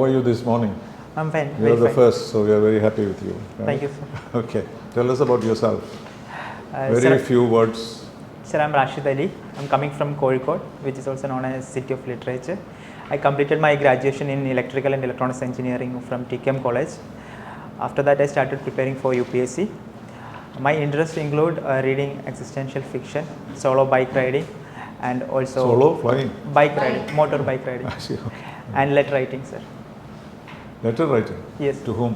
How are you this morning? I'm fine. You are the first, so we are very happy with you. Right? Thank you, sir. Okay. Tell us about yourself. Very sir, few words. Sir, I'm Rashid Ali. I'm coming from Kozhikode, which is also known as City of Literature. I completed my graduation in Electrical and Electronics Engineering from TKM College. After that, I started preparing for UPSC. My interests include reading existential fiction, solo bike riding, and also Solo flying? Bike riding, motor bike riding, Okay. and letter writing, sir. Letter writing? Yes. To whom?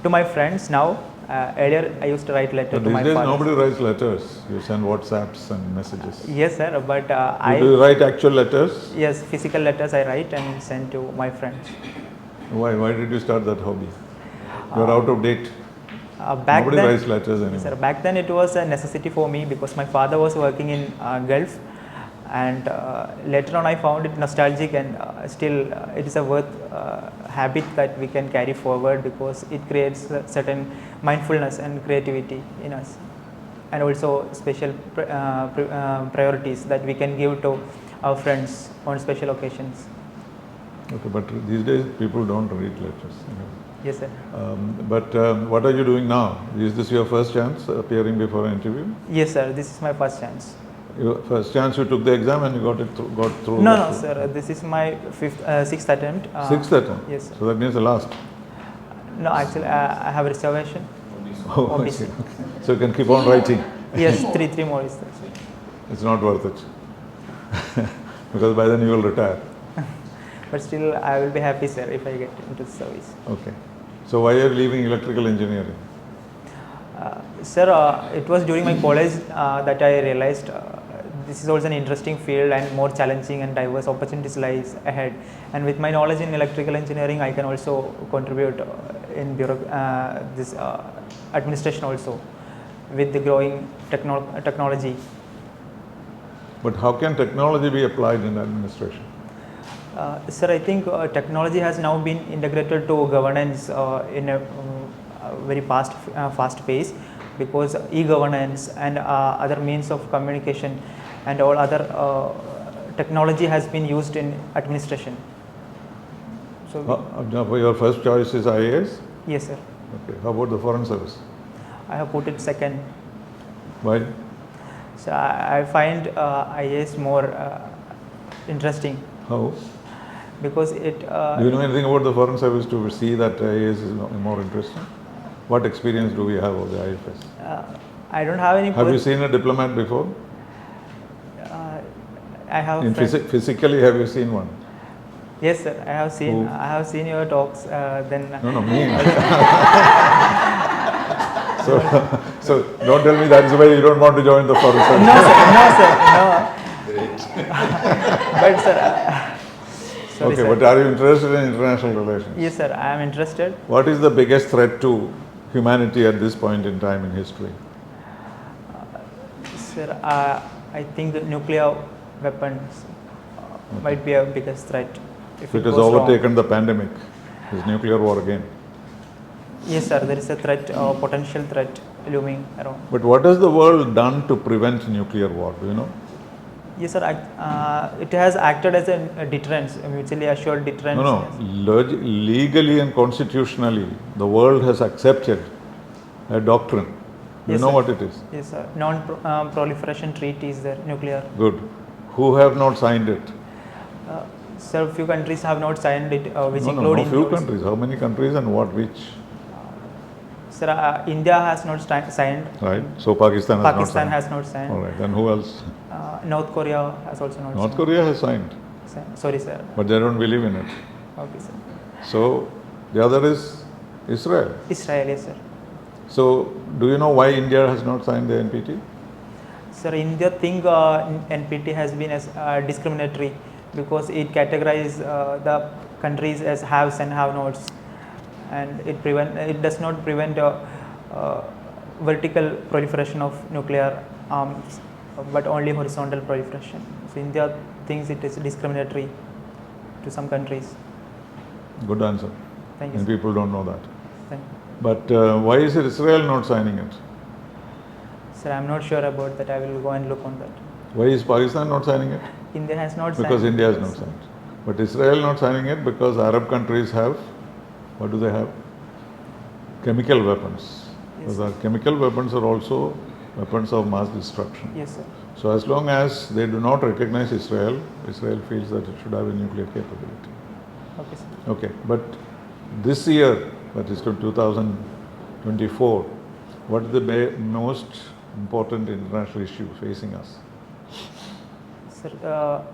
To my friends now. Earlier, I used to write letters to my These days, father. nobody writes letters. You send WhatsApps and messages. Yes, sir. But Do you write actual letters? Yes, physical letters I write and send to my friends. Why? Why did you start that hobby? You are out of date. Back Nobody then, writes letters anymore. Sir, back then it was a necessity for me because my father was working in Gulf, and later on I found it nostalgic, and still it is a worth habit that we can carry forward because it creates certain mindfulness and creativity in us, and also special priorities that we can give to our friends on special occasions. Okay, but these days people don't read letters. Yes, sir. But what are you doing now? Is this your first chance appearing before an interview? Yes, sir. This is my first chance. Your first chance, you took the exam and you got through? No, sir. This is my sixth attempt. Sixth attempt? Yes, sir. So that means the last? No, actually, I have a reservation. Oh, OBC. okay. So you can keep on writing? Yes, three more is there. It's not worth it. Because by then you will retire. But still, I will be happy, sir, if I get into the service. Okay. So why are you leaving electrical engineering? Sir, it was during my college that I realized this is also an interesting field and more challenging and diverse opportunities lies ahead. And with my knowledge in electrical engineering, I can also contribute in this administration also with the growing technology. But how can technology be applied in administration? Sir, I think technology has now been integrated to governance in a very fast pace, because e-governance and other means of communication and all other technology has been used in administration. So, your first choice is IAS? Yes, sir. Okay. How about the foreign service? I have put it second. Why? So I find IAS more interesting. How? Because it. Do you know anything about the foreign service to see that IAS is more interesting? What experience do we have of the IFS? I don't have any. Have you seen a diplomat before? I have. Physically, have you seen one? Yes, sir. I have seen. Who? I have seen your talks. Then. No, me. So don't tell me that is why you don't want to join the foreign service. No, sir. No. But sir. Sorry, okay, sir. but are you interested in international relations? Yes, sir. I am interested. What is the biggest threat to humanity at this point in time in history? Sir, I think the nuclear weapons might be a biggest threat. If it has overtaken the pandemic. Is nuclear war again? Yes, sir. There is a threat, potential threat looming around. But what has the world done to prevent nuclear war? Do you know? Yes, sir. It has acted as a deterrence, a mutually assured deterrence. No. Legally and constitutionally, the world has accepted a doctrine. Do you know what it is? Yes, sir. Non-proliferation treaty is there, nuclear. Good. Who have not signed it? Sir, few countries have not signed it, which No, few countries. How many countries and which? Sir, India has not signed. Right. So Pakistan has not signed. All right. Then who else? North Korea has also not signed. North Korea has signed. Sorry, sir. But they don't believe in it. Okay, sir. So the other is Israel. Israel, yes, sir. So do you know why India has not signed the NPT? Sir, India think NPT has been as discriminatory because it categorizes the countries as haves and have-nots, and it does not prevent vertical proliferation of nuclear arms, but only horizontal proliferation. So India thinks it is discriminatory to some countries. Good answer. Thank you. And people don't know that. Thank you. But why is Israel not signing it? Sir, I am not sure about that. I will go and look on that. Why is Pakistan not signing it? India has not signed. Because India has not signed. But Israel not signing it because Arab countries have, what do they have? Chemical weapons. Yes, Because our chemical weapons are also weapons of mass destruction. Yes, sir. So as long as they do not recognize Israel, Israel feels that it should have a nuclear capability. Okay, sir. Okay, but this year, that is to 2024, what is the most important international issue facing us? Sir,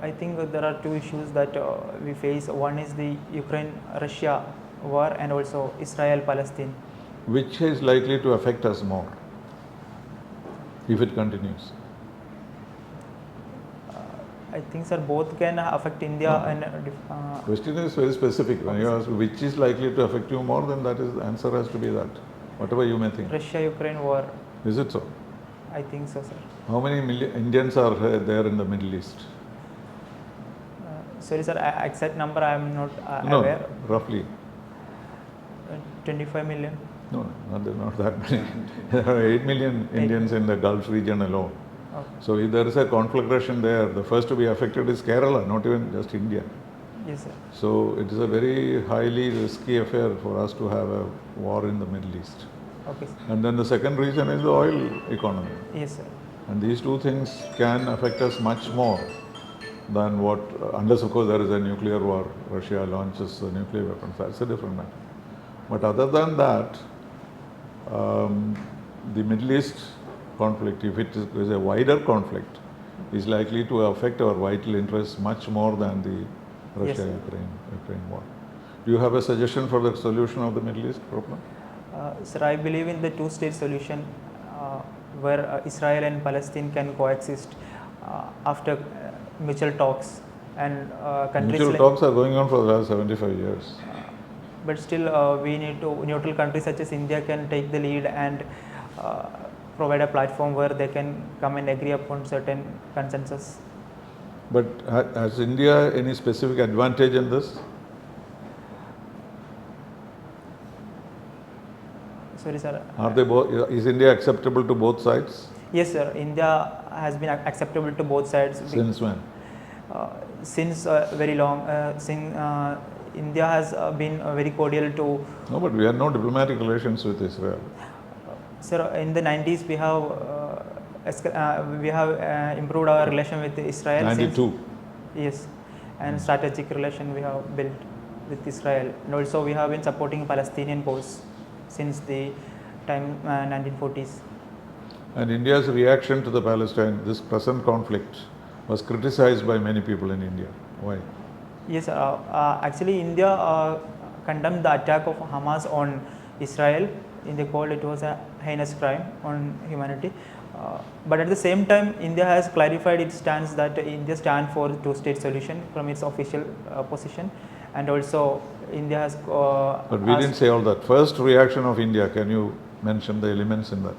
I think there are two issues that we face. One is the Ukraine-Russia war and also Israel-Palestine. Which is likely to affect us more if it continues? I think, sir, both can affect India and Question is very specific. When you ask which is likely to affect you more, then that is the answer has to be that. Whatever you may think. Russia-Ukraine war. Is it so? I think so, sir. How many Indians are there in the Middle East? Sorry, sir, exact number I am not No, aware. roughly. 25 million. No, not that many. There are 8 million Indians in the Gulf region alone. Okay. So if there is a conflagration there, the first to be affected is Kerala, not even just India. Yes, sir. So it is a very highly risky affair for us to have a war in the Middle East. Okay, sir. And then the second reason is the oil economy. Yes, sir. And these two things can affect us much more than what, unless of course there is a nuclear war, Russia launches the nuclear weapons, that's a different matter. But other than that, the Middle East conflict, if it is a wider conflict, is likely to affect our vital interests much more than the Russia-Ukraine war. Do you have a suggestion for the solution of the Middle East problem? Sir, I believe in the two-state solution where Israel and Palestine can coexist after mutual talks and countries. Mutual talks are going on for the last 75 years. But still, we need to, neutral countries such as India can take the lead and provide a platform where they can come and agree upon certain consensus. But has India any specific advantage in this? Sorry, sir. Are they both? Is India acceptable to both sides? Yes, sir. India has been acceptable to both sides. Since when? Since very long. India has been very cordial to. No, but we have no diplomatic relations with Israel. Sir, in the 90s we have improved our relation with Israel. 92. Yes, and strategic relation we have built with Israel, and also we have been supporting Palestinian cause since the time 1940s. And India's reaction to the Palestine, this present conflict, was criticized by many people in India. Why? Yes, actually India condemned the attack of Hamas on Israel. They called it was a heinous crime on humanity. But at the same time, India has clarified its stance that India stands for two-state solution from its official position, and also India has. But we didn't say all that. First reaction of India, can you mention the elements in that?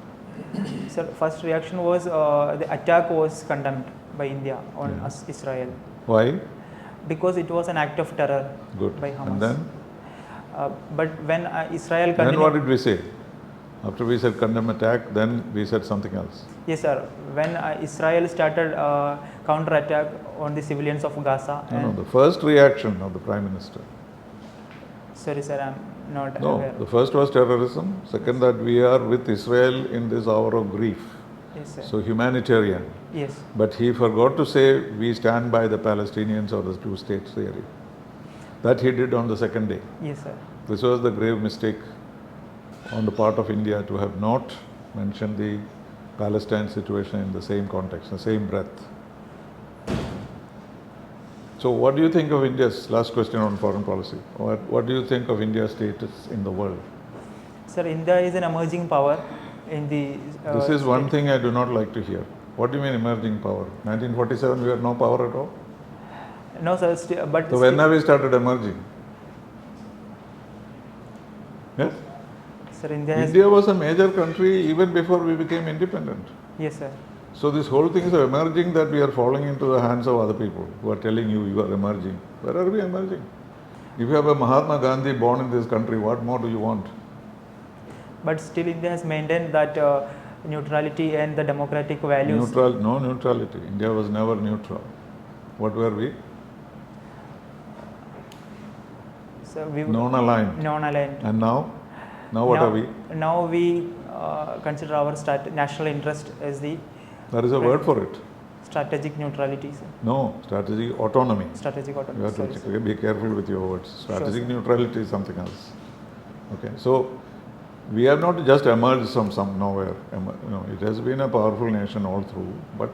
Sir, first reaction was the attack was condemned by India on Israel. Why? Because it was an act of terror by Hamas. And then? But when Israel continued. Then what did we say? After we said condemn attack, then we said something else. Yes, sir. When Israel started counter-attack on the civilians of Gaza. No, the first reaction of the Prime Minister. Sorry, sir, I am not aware. No, the first was terrorism. Second, that we are with Israel in this hour of grief. Yes, sir. So humanitarian. Yes. But he forgot to say we stand by the Palestinians or the two-state theory. That he did on the second day. Yes, sir. This was the grave mistake on the part of India to have not mentioned the Palestine situation in the same context, the same breath. So what do you think of India's, last question on foreign policy, what do you think of India's status in the world? Sir, India is an emerging power in the... this is one thing I do not like to hear. What do you mean emerging power? 1947 we had no power at all? No, sir, but... So when have we started emerging? Yes? Sir, India was a major country even before we became independent. Yes, sir. So this whole thing is emerging, that we are falling into the hands of other people who are telling you you are emerging. Where are we emerging? If you have a Mahatma Gandhi born in this country, what more do you want? But still India has maintained that neutrality and the democratic values. No neutrality. India was never neutral. What were we? So we Non-aligned. non-aligned. And now? Now what are we? Now we consider our national interest as the There is a word for it. strategic neutrality. Sir. No, strategic autonomy. Strategic autonomy. You have Sorry, to sir. be careful with your words. Strategic sir. neutrality is something else. Okay, so we have not just emerged from nowhere. It has been a powerful nation all through, but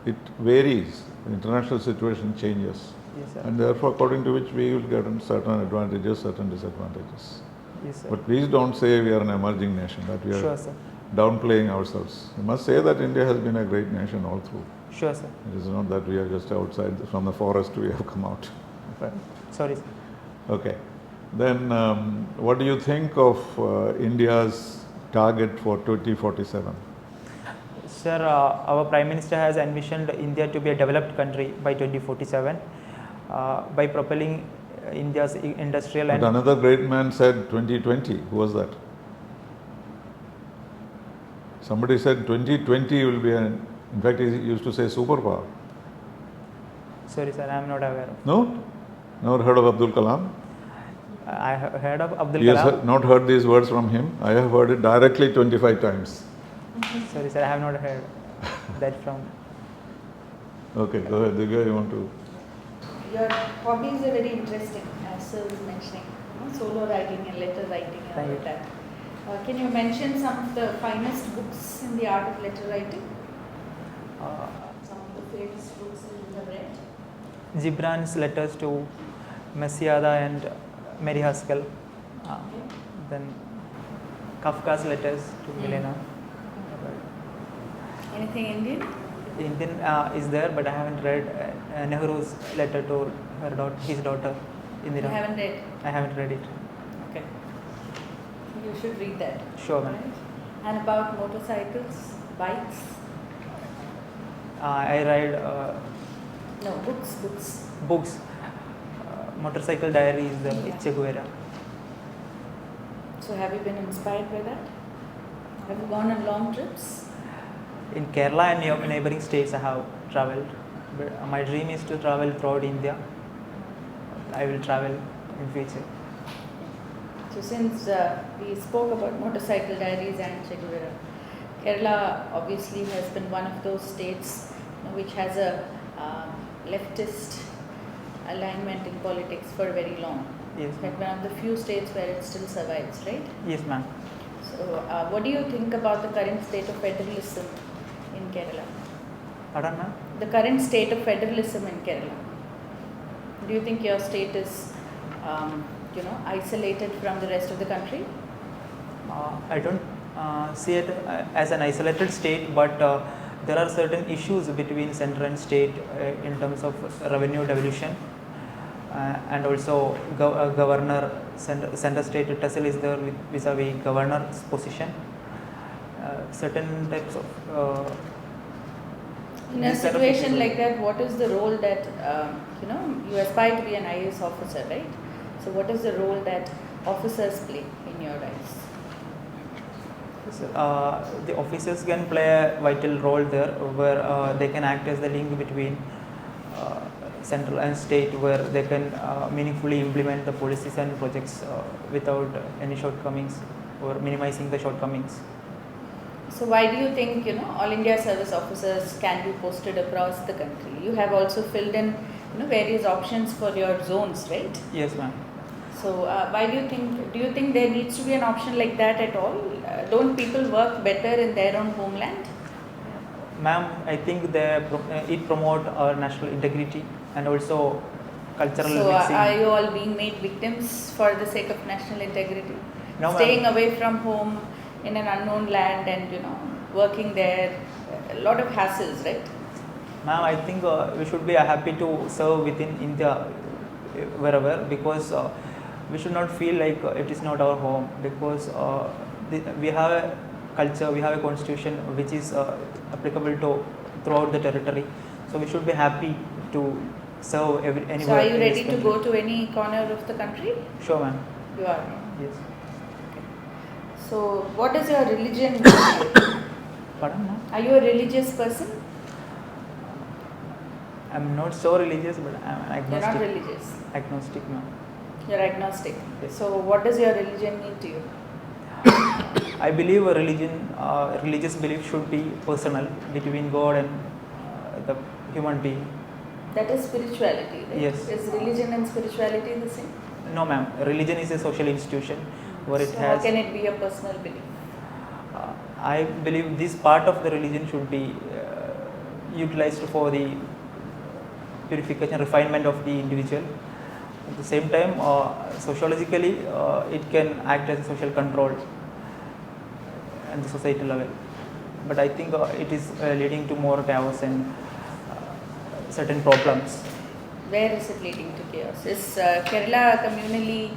it varies. The international situation changes. Yes, sir. And therefore, according to which we will get certain advantages, certain disadvantages. Yes, sir. But please don't say we are an emerging nation, that we are Sure, sir. downplaying ourselves. You must say that India has been a great nation all through. Sure, sir. It is not that we are just outside from the forest we have come out. Right? Sorry, sir. Okay. Then what do you think of India's target for 2047? Sir, our Prime Minister has envisioned India to be a developed country by 2047 by propelling India's industrial But and... another great man said 2020. Who was that? Somebody said 2020 will be in fact he used to say superpower. Sorry, sir, I am not aware of. No? Never heard of Abdul Kalam? I have heard of Abdul You Kalam. have not heard these words from him. I have heard it directly 25 times. Sorry, sir, I have not heard that from... Okay, go ahead. Divya, you want to? Your hobbies are very interesting, as Sir was mentioning. Solo writing and letter writing and all of that. Can you mention some of the finest books in the art of letter writing? Some of the famous books that you have read? Gibran's letters to Messiada and Mary Haskell. Then Kafka's letters to Milena. Anything Indian? Indian is there, but I haven't read Nehru's letter to his daughter Indira. You haven't read? I haven't read it. Okay. You should read that. Sure, ma'am. Right? And about motorcycles, bikes? I read No, books. books. Motorcycle Diary is the Che Guevara. So have you been inspired by that? Have you gone on long trips? In Kerala and neighboring states I have travelled. But my dream is to travel throughout India. I will travel in future. So since we spoke about motorcycle diaries and Che Guevara, Kerala obviously has been one of those states which has a leftist alignment in politics for very long. Yes, Like one of the few states where it still survives, right? yes, ma'am. So what do you think about the current state of federalism in Kerala? Pardon, ma'am? The current state of federalism in Kerala. Do you think your state is, isolated from the rest of the country? I don't see it as an isolated state, but there are certain issues between center and state in terms of revenue devolution and also governor center state tussle is there vis-a-vis governor's position. Certain types of in a situation like that, what is the role that you aspire to be an IAS officer, right? So what is the role that officers play in your eyes? The officers can play a vital role there, where they can act as the link between central and state, where they can meaningfully implement the policies and projects without any shortcomings or minimizing the shortcomings. So why do you think All India service officers can be posted across the country? You have also filled in various options for your zones, right? Yes, ma'am. So why do you think there needs to be an option like that at all? Don't people work better in their own homeland? Ma'am, I think it promote our national integrity and also cultural mixing. Are you all being made victims for the sake of national integrity? No, Staying ma'am. away from home in an unknown land and working there, a lot of hassles, right? Ma'am, I think we should be happy to serve within India wherever, because we should not feel like it is not our home, because we have a culture, we have a constitution which is applicable to throughout the territory. So we should be happy to serve anywhere. So are you in this ready to country. go to any corner of the country? Sure, ma'am. You are. Yes. So what is your religion? Pardon, ma'am? Are you a religious person? I'm not so religious, but I'm You're agnostic. not religious. Agnostic, ma'am. You're agnostic. Yes. So what does your religion mean to you? I believe a religious belief should be personal between God and the human being. That is spirituality, right? Yes. Is religion and spirituality the same? No, ma'am. Religion is a social institution where it So has. how can it be a personal belief? I believe this part of the religion should be utilized for the purification, refinement of the individual. At the same time, sociologically, it can act as a social control at the societal level. But I think it is leading to more chaos and certain problems. Where is it leading to chaos? Is Kerala a communally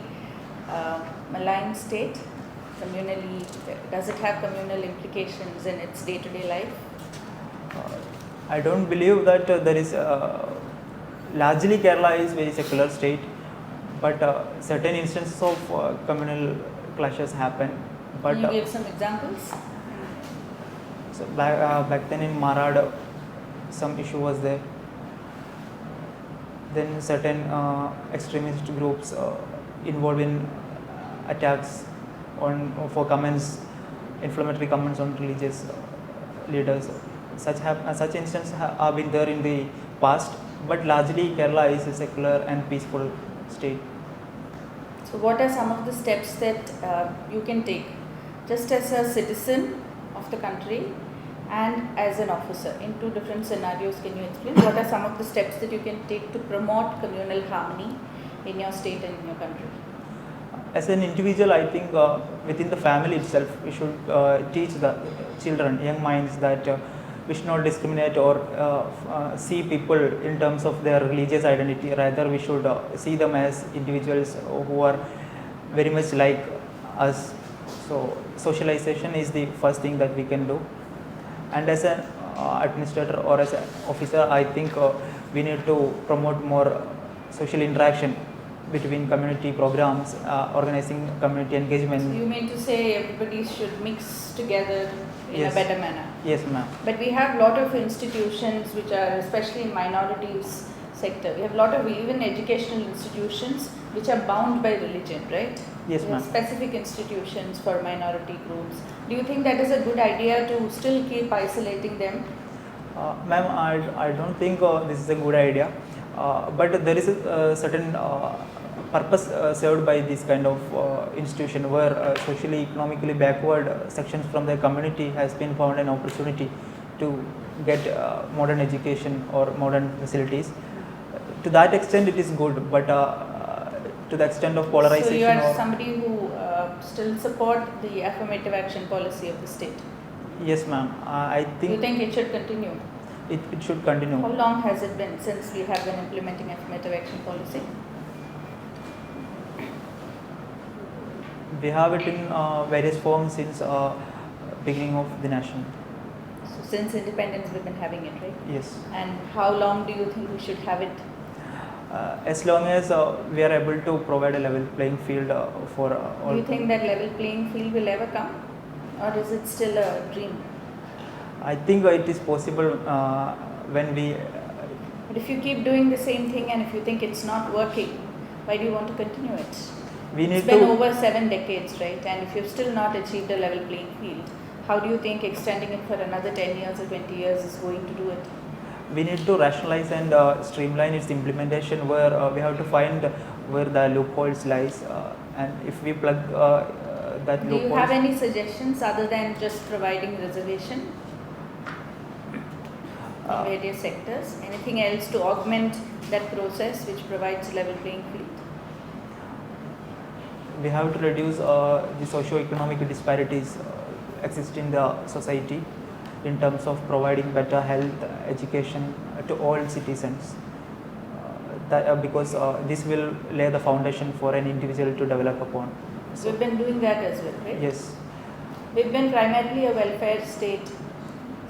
maligned state? Does it have communal implications in its day-to-day life? I don't believe that there is largely Kerala is very secular state, but certain instances of communal clashes happen. But Can you give some examples? so back then in Marad, some issue was there. Then certain extremist groups involved in attacks for comments, inflammatory comments on religious leaders. Such instances have been there in the past, but largely Kerala is a secular and peaceful state. So what are some of the steps that you can take just as a citizen of the country and as an officer? In two different scenarios, can you explain what are some of the steps that you can take to promote communal harmony in your state and in your country? As an individual, I think within the family itself, we should teach the children, young minds, that we should not discriminate or see people in terms of their religious identity. Rather, we should see them as individuals who are very much like us. So, socialization is the first thing that we can do. And as an administrator or as an officer, I think we need to promote more social interaction between community programs, organizing community engagement. So you mean to say everybody should mix together in Yes. a better manner? Yes, ma'am. But we have a lot of institutions which are, especially in minorities sector, we have a lot of even educational institutions which are bound by religion, right? Yes, We have ma'am. specific institutions for minority groups. Do you think that is a good idea to still keep isolating them? Ma'am, I don't think this is a good idea, but there is a certain purpose served by this kind of institution where socially economically backward sections from the community has been found an opportunity to get modern education or modern facilities. To that extent it is good, but to the extent of polarization. So you are or somebody who still support the affirmative action policy of the state? yes, ma'am. I think You think it should continue? it should continue. How long has it been since we have been implementing affirmative action policy? We have it in various forms since beginning of the nation. So since independence we've been having it, right? Yes. And how long do you think we should have it? As long as we are able to provide a level playing field for all. Do you think that level playing field will ever come? Or is it still a dream? I think it is possible when we. But if you keep doing the same thing and if you think it's not working, why do you want to continue it? We need It's been to. over 7 decades, right? And if you've still not achieved a level playing field, how do you think extending it for another 10 years or 20 years is going to do it? We need to rationalize and streamline its implementation, where we have to find where the loopholes lies, and if we plug that Do you loophole. have any suggestions other than just providing reservation in various sectors? Anything else to augment that process which provides level playing field? We have to reduce the socio-economic disparities exist in the society in terms of providing better health, education to all citizens. Because this will lay the foundation for an individual to develop upon. So we've been doing that as well, right? Yes. We've been primarily a welfare state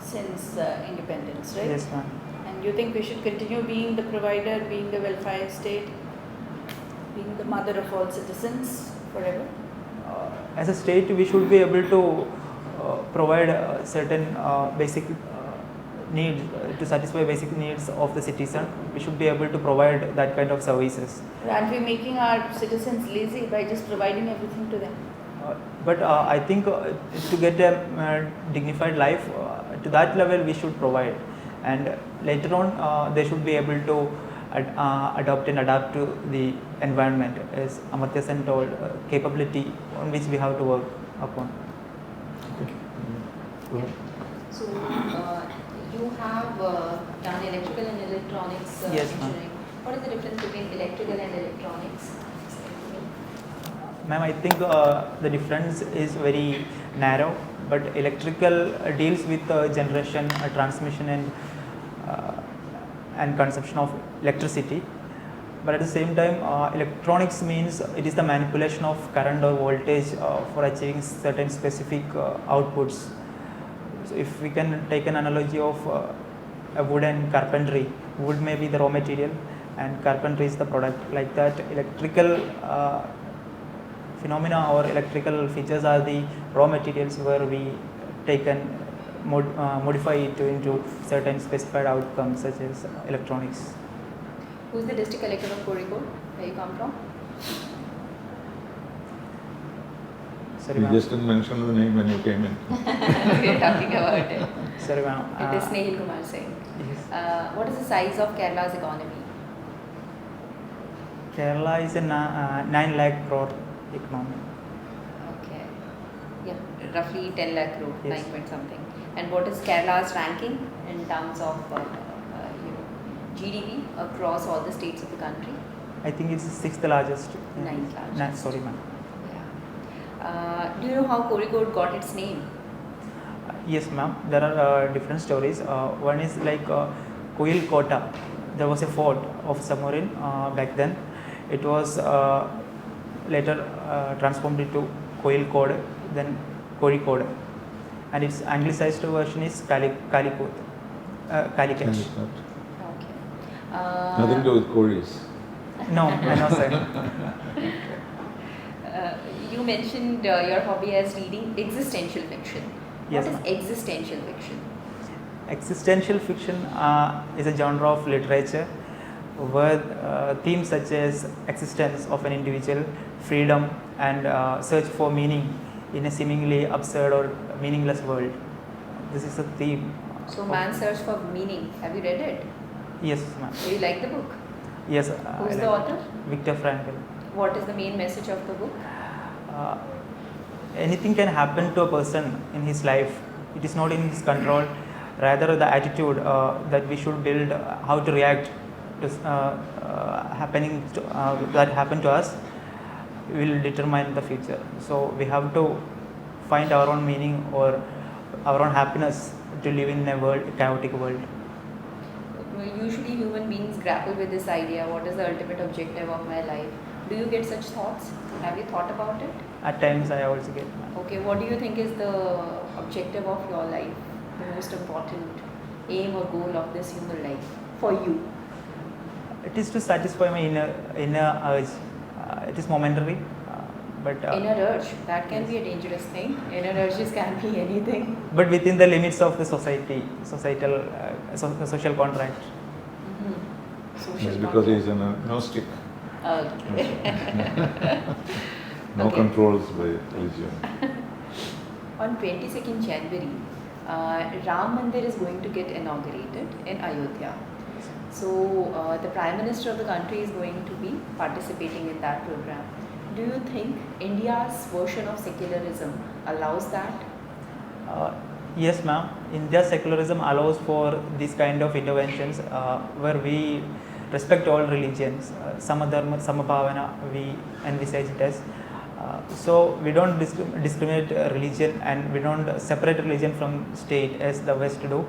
since independence, right? Yes, ma'am. And you think we should continue being the provider, being the welfare state, being the mother of all citizens forever? As a state, we should be able to provide certain basic needs, to satisfy basic needs of the citizen, we should be able to provide that kind of services. Aren't we making our citizens lazy by just providing everything to them? But I think to get a dignified life, to that level we should provide, and later on they should be able to adopt and adapt to the environment, as Amartya Sen told, capability on which we have to work upon. So you have done electrical and electronics Yes, ma'am. engineering. What is the difference between electrical and electronics? Ma'am, I think the difference is very narrow, but electrical deals with generation, transmission, and consumption of electricity. But at the same time, electronics means it is the manipulation of current or voltage for achieving certain specific outputs. So if we can take an analogy of a wood and carpentry, wood may be the raw material and carpentry is the product. Like that, electrical phenomena or electrical features are the raw materials where we take and modify it into certain specified outcomes, such as electronics. Who is the district collector of Kozhikode, where you come from? Sorry, You ma'am. just didn't mention the name when you came in. We are talking about it. Sorry, ma'am. It is Snehil Kumar Singh. Yes. What is the size of Kerala's economy? Kerala is a 9 lakh crore economy. Okay. Yeah, roughly 10 lakh crore, Yes. 9 point something. And what is Kerala's ranking in terms of GDP across all the states of the country? I think it's the 6th largest. Ninth largest. Sorry, ma'am. Yeah. Do you know how Kozhikode got its name? Yes, ma'am. There are different stories. One is like Koil Kota. There was a fort of submarine back then. It was later transformed into Koil Code, then Kozhikode, and its anglicized version is Calicut. Okay. Nothing to do with Koreas. No, no, sir. You mentioned your hobby as reading existential fiction. Yes, What ma'am. is existential fiction? Existential fiction is a genre of literature where themes such as existence of an individual, freedom, and search for meaning in a seemingly absurd or meaningless world. This is a theme. So, Man's Search for Meaning. Have you read it? Yes, ma'am. Do you like the book? Yes. Who's I the like author? Viktor Frankl. What is the main message of the book? Anything can happen to a person in his life. It is not in his control. Rather, the attitude that we should build, how to react to that happen to us, will determine the future. So we have to find our own meaning or our own happiness to live in a chaotic world. Usually, human beings grapple with this idea: what is the ultimate objective of my life? Do you get such thoughts? Have you thought about it? At times, I also get. Okay, what do you think is the objective of your life? The most important aim or goal of this human life for you? It is to satisfy my inner urge. It is momentary, but Inner urge, that can be a dangerous thing. Inner urges can be anything. but within the limits of the societal social contract. Social It's because contract. he's an agnostic. Okay. No Okay. controls by religion. On 22nd January, Ram Mandir is going to get inaugurated in Ayodhya. So the Prime Minister of the country is going to be participating in that program. Do you think India's version of secularism allows that? Yes, ma'am. India's secularism allows for these kind of interventions where we respect all religions. Samadharma, Samabhavana, we envisage it as. So we don't discriminate religion, and we don't separate religion from state as the West do,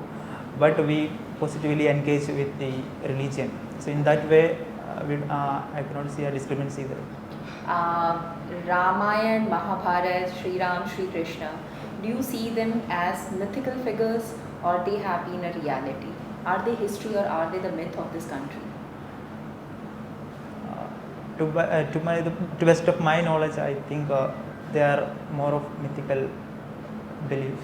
but we positively engage with the religion. So in that way, I cannot see a discrimination either. Ramayana, Mahabharata, Sri Ram, Sri Krishna, do you see them as mythical figures, or they have been a reality? Are they history, or are they the myth of this country? To best of my knowledge, I think they are more of mythical beliefs.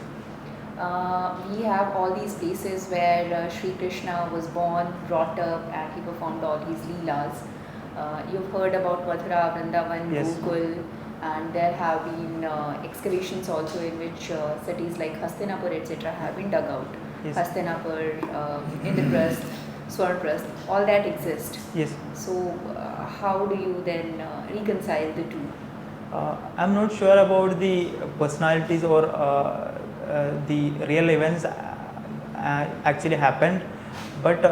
We have all these places where Sri Krishna was born, brought up, and he performed all his leelas. You've heard about Mathura, Vrindavan, Yes. Gokul, and there have been excavations also in which cities like Hastinapur, etc., have been dug out. Yes. Hastinapur, Indraprasth, Swarnaprasth, all that exist. Yes. So, how do you then reconcile the two? I'm not sure about the personalities or the real events actually happened, but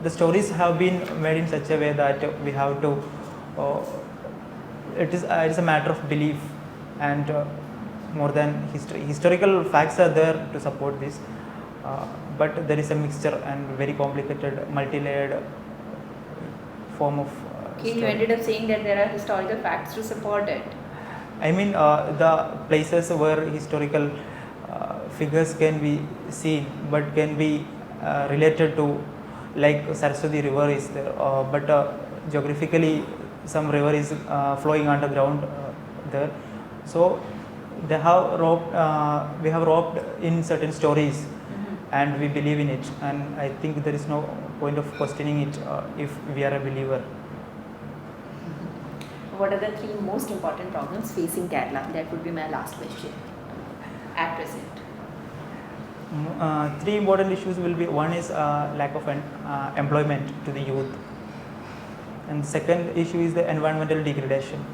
the stories have been made in such a way that we have to. It is a matter of belief, and more than history. Historical facts are there to support this, but there is a mixture and very complicated, multi-layered form of. Okay, you story. ended up saying that there are historical facts to support it. I mean, the places where historical figures can be seen, but can be related to, like Saraswati River is there, but geographically some river is flowing underground there. So they have we have roped in certain stories, and we believe in it, and I think there is no point of questioning it if we are a believer. What are the three most important problems facing Kerala? That would be my last question at present. Three important issues will be: one is lack of employment to the youth, and second issue is the environmental degradation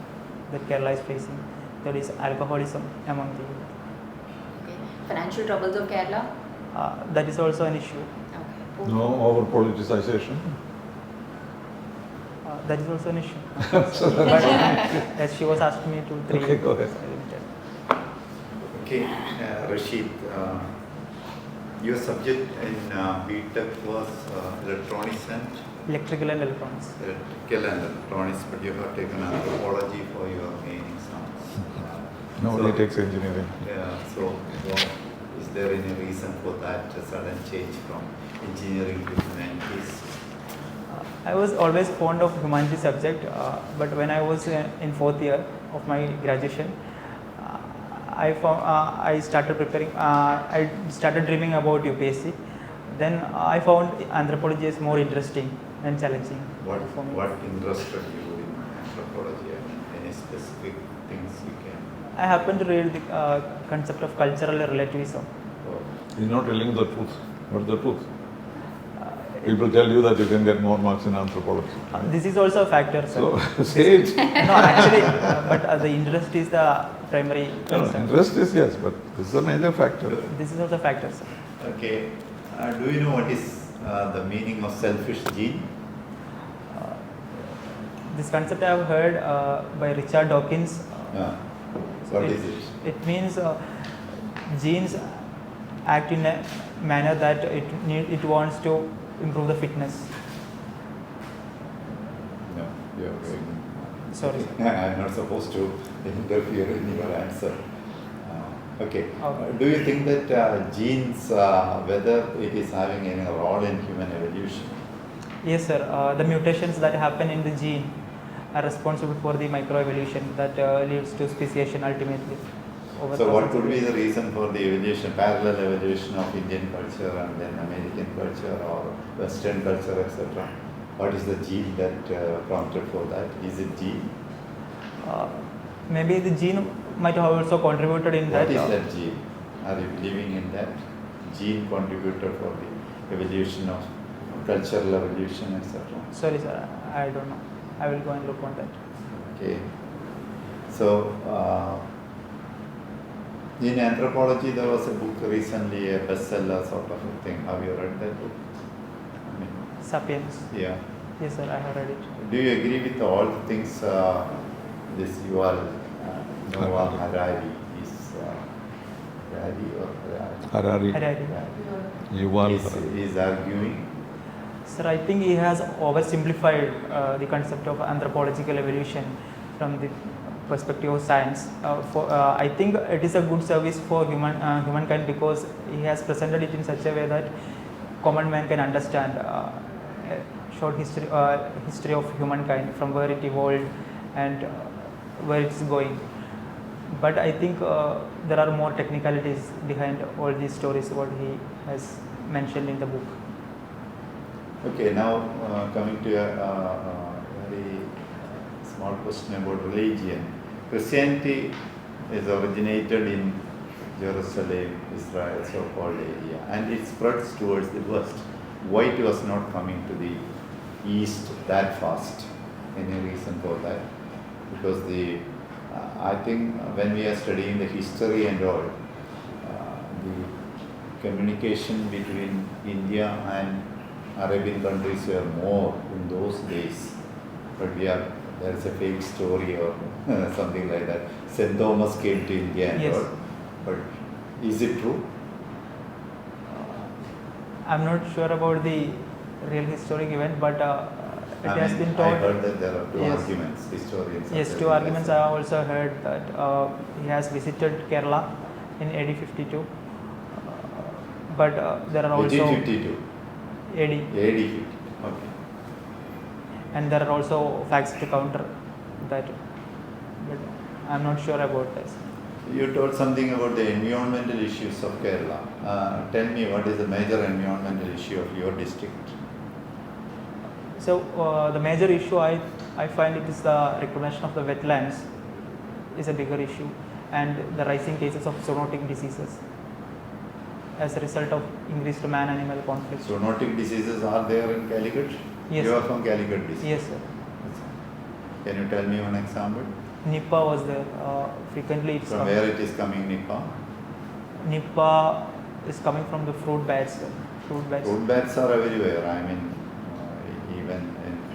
that Kerala is facing. That is alcoholism among the youth. Okay. Financial troubles of Kerala? That is also an issue. Okay. No over politicization. That is also an issue. But as she was asking me to three. Okay, go ahead. Okay, Rashid, your subject in BTech was electronics and Electrical and electronics. electrical and electronics, but you have taken anthropology for your main exams. Nobody So- takes engineering. Yeah, so is there any reason for that sudden change from engineering to humanities? I was always fond of humanity subject, but when I was in fourth year of my graduation, I started preparing. I started dreaming about UPSC. Then I found anthropology is more interesting and challenging for me. What interested you in anthropology? I mean, any specific things you can? I happened to read the concept of cultural relativism. He's not telling the truth. What's the truth? People tell you that you can get more marks in anthropology. This is also a factor, sir. So say it. No, actually, but the interest is the primary No, concern. interest is yes, but this is a major factor. This is also a factor, sir. Okay. Do you know what is the meaning of selfish gene? This concept I have heard by Richard Dawkins. What is it? It means genes act in a manner that it wants to improve the fitness. No, you are going. Sorry. I'm not supposed to interfere in your answer. Okay. Okay. Do you think that genes, whether it is having any role in human evolution? Yes, sir. The mutations that happen in the gene are responsible for the microevolution that leads to speciation ultimately. Over So what thousands of could be years. the reason for the evolution, parallel evolution of Indian culture and then American culture or Western culture, etc.? What is the gene that prompted for that? Is it gene? Maybe the gene might have also contributed in What that. is that gene? Are you believing in that? Gene contributor for the evolution of cultural evolution, etc.? Sorry, sir. I don't know. I will go and look on that. Okay. So, in anthropology, there was a book recently, a bestseller sort of a thing. Have you read that book? I mean, Sapiens. yeah. Yes, sir. I have read it. Do you agree with all the things this Yuval Noah Harari is Harari or Harari? Harari. Harari. Yuval Is, Harari. is arguing? Sir, I think he has oversimplified the concept of anthropological evolution from the perspective of science. I think it is a good service for humankind because he has presented it in such a way that common man can understand short history of humankind from where it evolved and where it is going. But I think there are more technicalities behind all these stories what he has mentioned in the book. Okay, now coming to a very small question about religion. Christianity is originated in Jerusalem, Israel, so-called area, and it spreads towards the west. Why it was not coming to the east that fast? Any reason for that? Because I think when we are studying the history and all, the communication between India and Arabian countries were more in those days. But there is a fake story or something like that. St. Thomas came to India and Yes. all. But is it true? I'm not sure about the real historic event, but it has been I told. heard that there are two Yes. arguments, historians. are Yes, telling two us arguments. I also heard that he has visited Kerala in AD 52, but there are also 1852. AD, AD 50. Okay. and there are also facts to counter that, but I'm not sure about this. You told something about the environmental issues of Kerala. Tell me, what is the major environmental issue of your district? So the major issue I find it is the reclamation of the wetlands is a bigger issue, and the rising cases of zoonotic diseases as a result of increased man-animal conflict. Zoonotic diseases are there in Calicut? Yes, You are sir. from Calicut district? Yes, sir. Can you tell me one example? Nipah was there. Frequently it's From where it is coming, Nipah? Nipah is coming from the fruit bats, sir. Fruit bats. Fruit bats are everywhere. I mean, even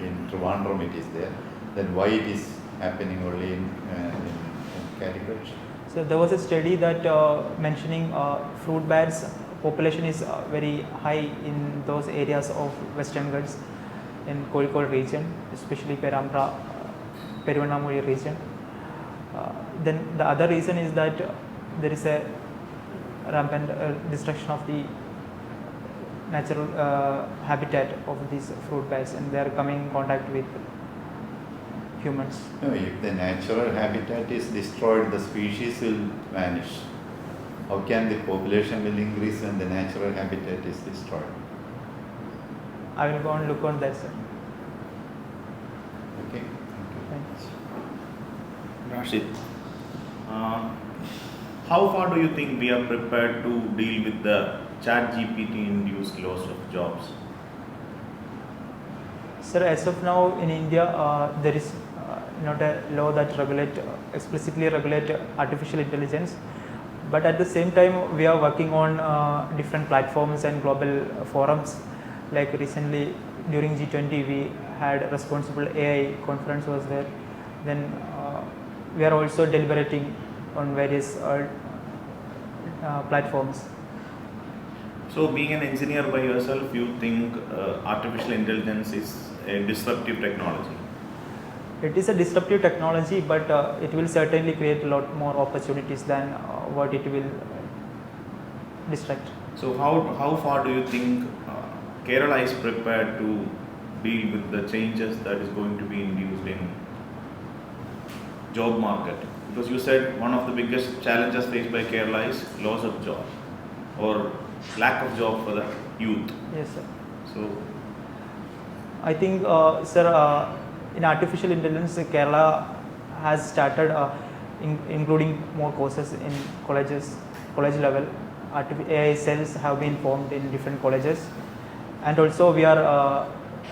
in Trivandrum it is there. Then why it is happening only in Calicut? So there was a study that mentioning fruit bats population is very high in those areas of Western Ghats in Kozhikode region, especially Peruvannamudi region. Then the other reason is that there is a rampant destruction of the natural habitat of these fruit bats, and they are coming in contact with humans. No, if the natural habitat is destroyed, the species will vanish. How can the population will increase when the natural habitat is destroyed? I will go and look on that, sir. Okay. Thanks. Rashid, how far do you think we are prepared to deal with the ChatGPT induced loss of jobs? Sir, as of now in India, there is not a law that explicitly regulate artificial intelligence, but at the same time we are working on different platforms and global forums. Like recently during G20 we had a responsible AI conference was there. Then we are also deliberating on various platforms. So, being an engineer by yourself, you think artificial intelligence is a disruptive technology? It is a disruptive technology, but it will certainly create a lot more opportunities than what it will distract. So, how far do you think Kerala is prepared to deal with the changes that is going to be induced in job market? Because you said one of the biggest challenges faced by Kerala is loss of job or lack of job for the youth. Yes, sir. So, I think, sir, in artificial intelligence, Kerala has started including more courses in college level. AI cells have been formed in different colleges, and also we are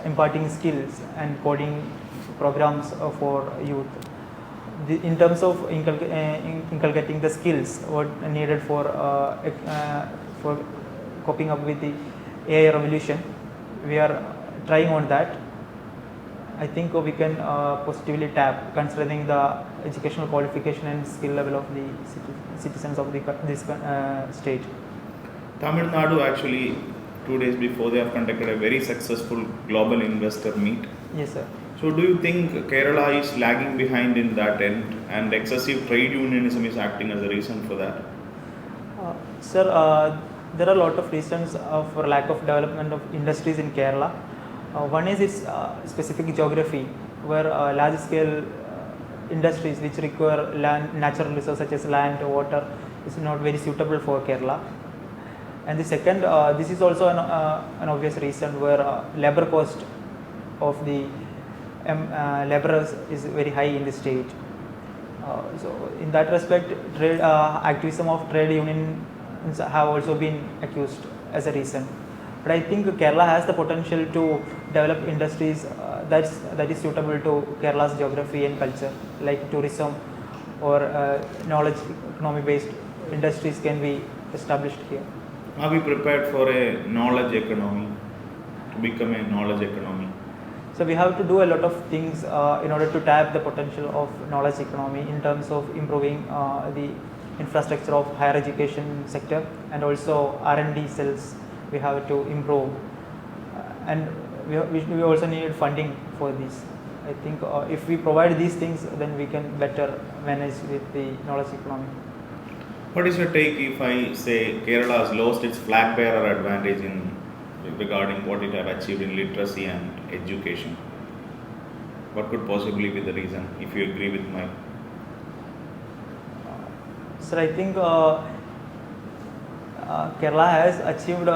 imparting skills and coding programs for youth. In terms of inculcating the skills what needed for coping up with the AI revolution, we are trying on that. I think we can positively tap considering the educational qualification and skill level of the citizens of this state. Tamil Nadu actually 2 days before they have conducted a very successful global investor meet. Yes, sir. So do you think Kerala is lagging behind in that end and excessive trade unionism is acting as a reason for that? Sir, there are a lot of reasons for lack of development of industries in Kerala. One is its specific geography, where large scale industries which require land, natural resources such as land, water, is not very suitable for Kerala. And the second, this is also an obvious reason where labor cost of the laborers is very high in the state. So in that respect, trade, activism of trade unions have also been accused as a reason. But I think Kerala has the potential to develop industries that is suitable to Kerala's geography and culture, like tourism or knowledge economy based industries can be established here. Are we prepared for a knowledge economy, to become a knowledge economy? So we have to do a lot of things in order to tap the potential of knowledge economy in terms of improving the infrastructure of higher education sector, and also R&D cells we have to improve, and we also need funding for this. I think if we provide these things, then we can better manage with the knowledge economy. What is your take if I say Kerala has lost its flag bearer advantage in regarding what it have achieved in literacy and education? What could possibly be the reason, if you agree with my? So I think Kerala has achieved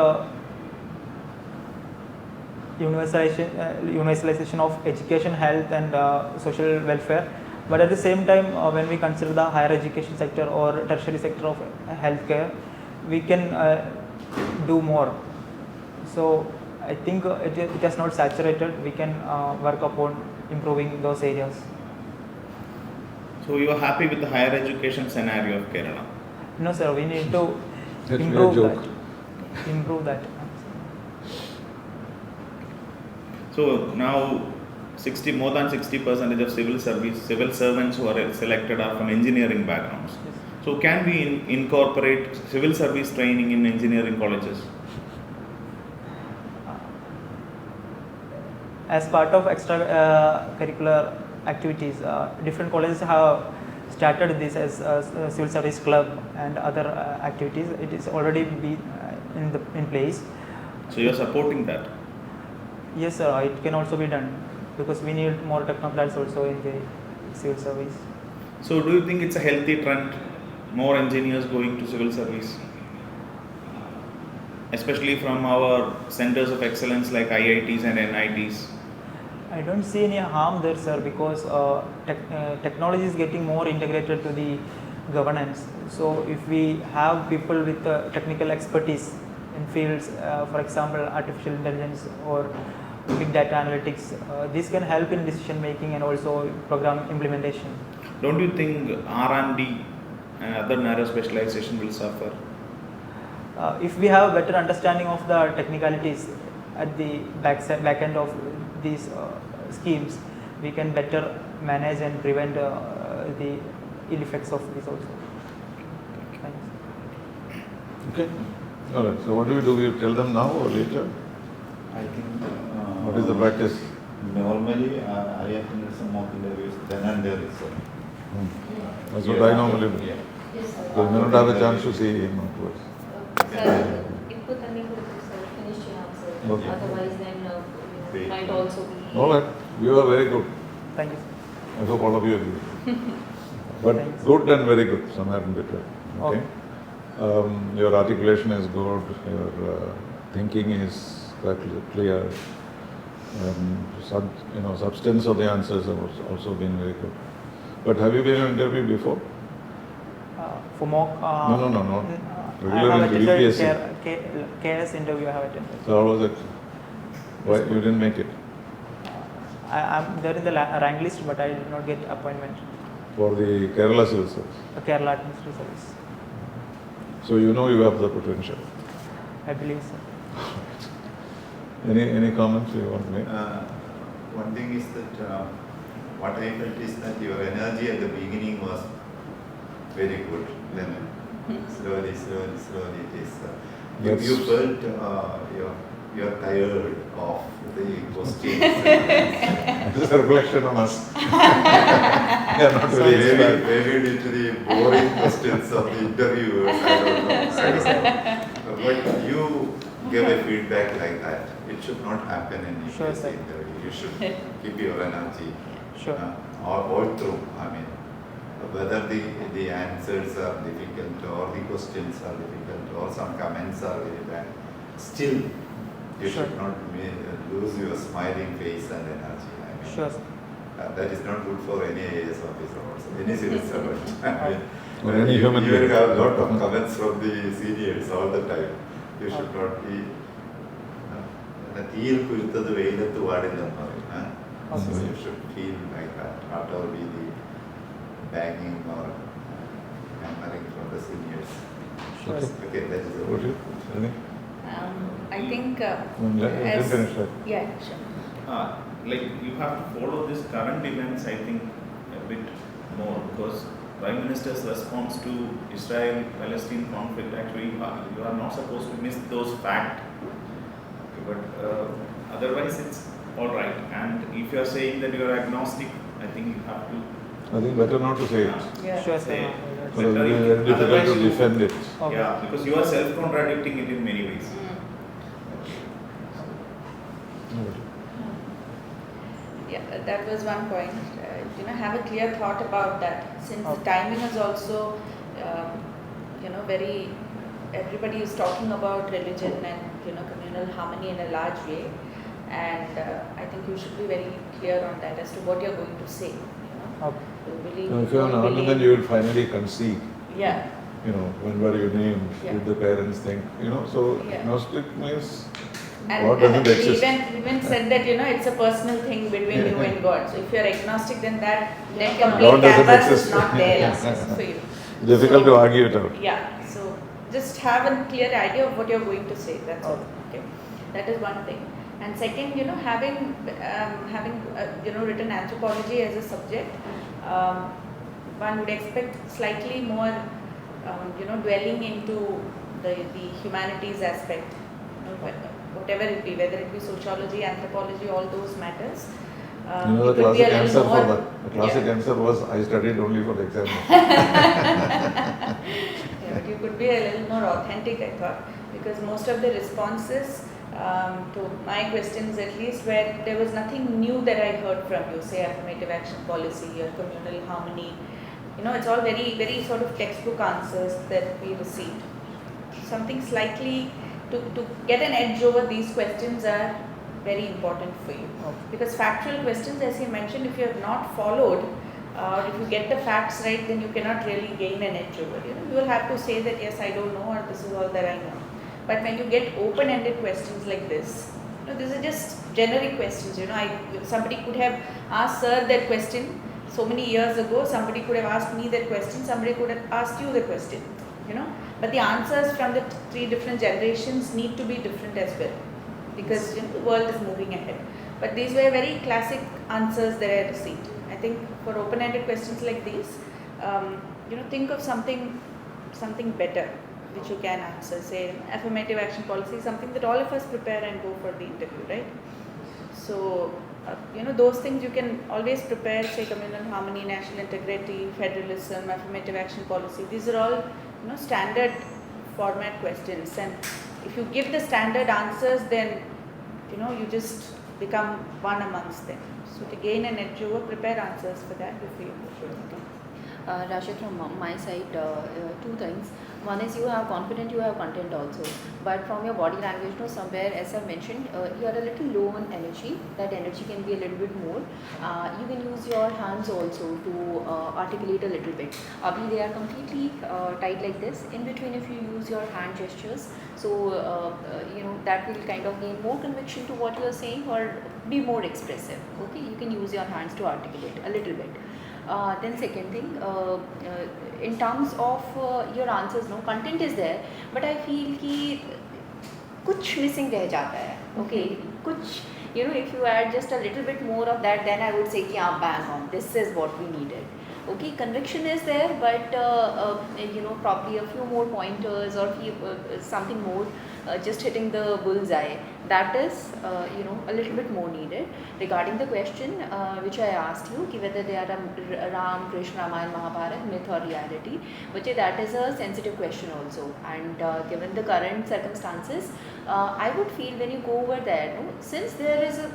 universalization of education, health and social welfare. But at the same time, when we consider the higher education sector or tertiary sector of healthcare, we can do more. So I think it has not saturated. We can work upon improving those areas. So you are happy with the higher education scenario of Kerala? No, sir. We need to That's a improve joke. that. Improve that. So now more than 60% of civil servants who are selected are from engineering backgrounds. Yes. So can we incorporate civil service training in engineering colleges? As part of extra curricular activities, different colleges have started this as a civil service club and other activities. It is already in place. So you are supporting that? Yes, sir. It can also be done because we need more technocrats also in the civil service. So do you think it's a healthy trend, more engineers going to civil service? Especially from our centers of excellence like IITs and NITs? I don't see any harm there, sir, because technology is getting more integrated to the governance. So if we have people with technical expertise in fields, for example, artificial intelligence or big data analytics, this can help in decision making and also program implementation. Don't you think R&D and other narrow specialization will suffer? If we have better understanding of the technicalities at the back end of these schemes, we can better manage and prevent the ill effects of this also. Thanks. Okay. All right. So what do? We tell them now or later? I think. What is the practice? Normally, I attended some of the interviews, then and there is. That's what I normally do. Yeah. So you don't have a chance to see him afterwards. Sir, input and sir, finish your answer. Okay. Otherwise, then it might also be. All right. You are very good. Thank you. I hope all of you agree. But Thanks. good and very good, somewhere in between. Okay. Your articulation is good. Your thinking is quite clear. Substance of the answers have also been very good. But have you been in an interview before? For mock. No. I Regular have in attended UPSC. KRS interview. I have attended. So how was it? Why you didn't make it? I'm there in the rank list, but I did not get appointment. For the Kerala Civil Service. Kerala Administrative Service. So you know you have the potential. I believe so. Any comments you want to make? One thing is that what I felt is that your energy at the beginning was very good. Then slowly it is. You felt you're tired of the questions. This is a reflection on us. We are not very inspired. Maybe due to the boring questions of the interviewers, I don't know. But you gave a feedback like that. It should not happen in Sure, UPSC sir. interview. You should keep your energy Sure. All through. I mean, whether the answers are difficult or the questions are difficult or some comments are very bad, still you Sure. should not lose your smiling face and energy. I mean, Sure. that is not good for any IAS officer also, any civil servant. I mean, Or any human you being. have a lot of comments from the seniors all the time. You should not be തീയിൽ കുരുത്തത് വെയിലത്ത് പാടില്ലെന്ന് പറയും. So you should feel like that, whatever be the banging or hammering from the seniors. Sure. Okay, that is Would you? Anything? I think Let him as finish that. yeah, sure. Like you have to follow this current events, I think, a bit more, because Prime Minister's response to Israel-Palestine conflict, actually, you are not supposed to miss those facts. But otherwise, it's all right. And if you are saying that you are agnostic, I think you have to. I think better not to say it. Yeah. Sure, sir. Say, Because it is very difficult to defend it. Okay. Yeah, because you are self-contradicting it in many ways. Yeah, that was one point. Have a clear thought about that. Since the timing is also, very. Everybody is talking about religion and communal harmony in a large way, and I think you should be very clear on that as to what you are going to say. Okay. You believe, So if you are an don't then believe. you will finally concede. Yeah. When were you named? Yeah. Did the parents think? So Yeah. agnostic means And, God doesn't we exist. even said that it's a personal thing between you and God. So if you are agnostic, then that God complete doesn't canvas is exist. not there Yeah. for you. Difficult So, to argue it out. Yeah. So just have a clear idea of what you're going to say. That's all. Okay. That is one thing. And second, having written anthropology as a subject, one would expect slightly more, dwelling into the humanities aspect. Whatever it be, whether it be sociology, anthropology, all those matters. The it would be classic a little answer more, for that. The classic yeah. answer was I studied only for the exam. Yeah, but you could be a little more authentic, I thought, because most of the responses to my questions, at least, where there was nothing new that I heard from you, say affirmative action policy or communal harmony. It's all very, very sort of textbook answers that we received. Something slightly to get an edge over these questions are very important for you. Because factual questions, as you mentioned, if you have not followed, or if you get the facts right, then you cannot really gain an edge over. You will have to say that yes, I don't know, or this is all that I know. But when you get open-ended questions like this, these are just generic questions. Somebody could have asked sir that question so many years ago. Somebody could have asked me that question. Somebody could have asked you the question. But the answers from the three different generations need to be different as well, because the world is moving ahead. But these were very classic answers that I received. I think for open-ended questions like these, think of something better which you can answer. Say affirmative action policy is something that all of us prepare and go for the interview, right? So those things you can always prepare. Say communal harmony, national integrity, federalism, affirmative action policy. These are all standard format questions, and if you give the standard answers, then you just become one amongst them. So to gain an edge over, prepare answers for that before you go. Okay. Rashid, from my side, two things. One is you are confident, you have content also, but from your body language, somewhere, as I mentioned, you are a little low on energy. That energy can be a little bit more. You can use your hands also to articulate a little bit. Abhi, they are completely tight like this. In between, if you use your hand gestures, so that will kind of gain more conviction to what you are saying, or be more expressive. Okay, you can use your hands to articulate a little bit. Then second thing, in terms of your answers, content is there, but I feel कि कुछ missing रह जाता है. Okay, कुछ, if you add just a little bit more of that, then I would say कि bang on, this is what we needed. Okay, conviction is there, but probably a few more pointers or something more, just hitting the bullseye. That is, a little bit more needed. Regarding the question which I asked you, whether they are Ram, Krishna, Ramayana, Mahabharata, myth or reality, but that is a sensitive question also. And given the current circumstances, I would feel when you go over there, no, since there is a,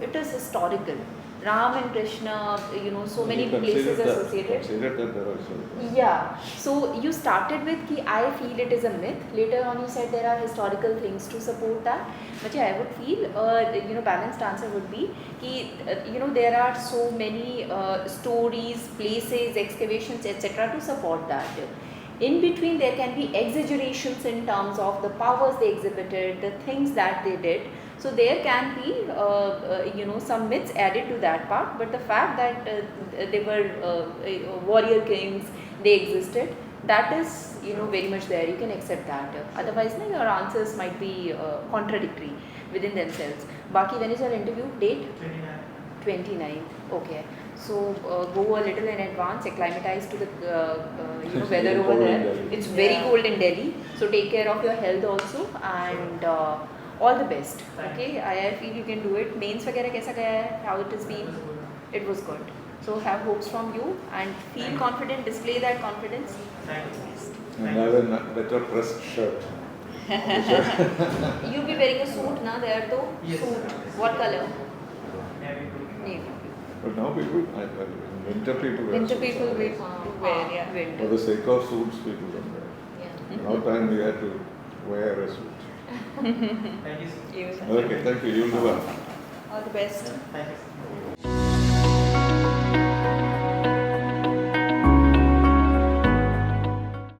it is historical. Ram and Krishna, so many places associated. Consider that there are so. Yeah. So you started with ki I feel it is a myth. Later on you said there are historical things to support that. But yeah, I would feel, balanced answer would be ki, there are so many stories, places, excavations, etc. to support that. In between there can be exaggerations in terms of the powers they exhibited, the things that they did. So there can be, some myths added to that part, but the fact that they were warrior kings, they existed, that is, very much there. You can accept that. Otherwise, your answers might be contradictory within themselves. Baki, when is your interview date? 29. Okay. So go a little in advance, acclimatize to the weather over there. It's very cold in Delhi. So take care of your health also, and all the best. Okay, I feel you can do it. Mains वगैरह कैसा गया है? How it has been? It was good. So have hopes from you and feel confident. Display that confidence. And have a better pressed shirt. You'll be wearing a suit, na? There though. Yes. Suit. What color? Navy. But now people, winter people wear Winter suits people nowadays. will wear, yeah. For Winter. the sake of suits, people don't wear. Yeah. In our time, we had to wear a suit. Thank you, sir. You. Okay, thank you. You'll do well. All the best. Thank you.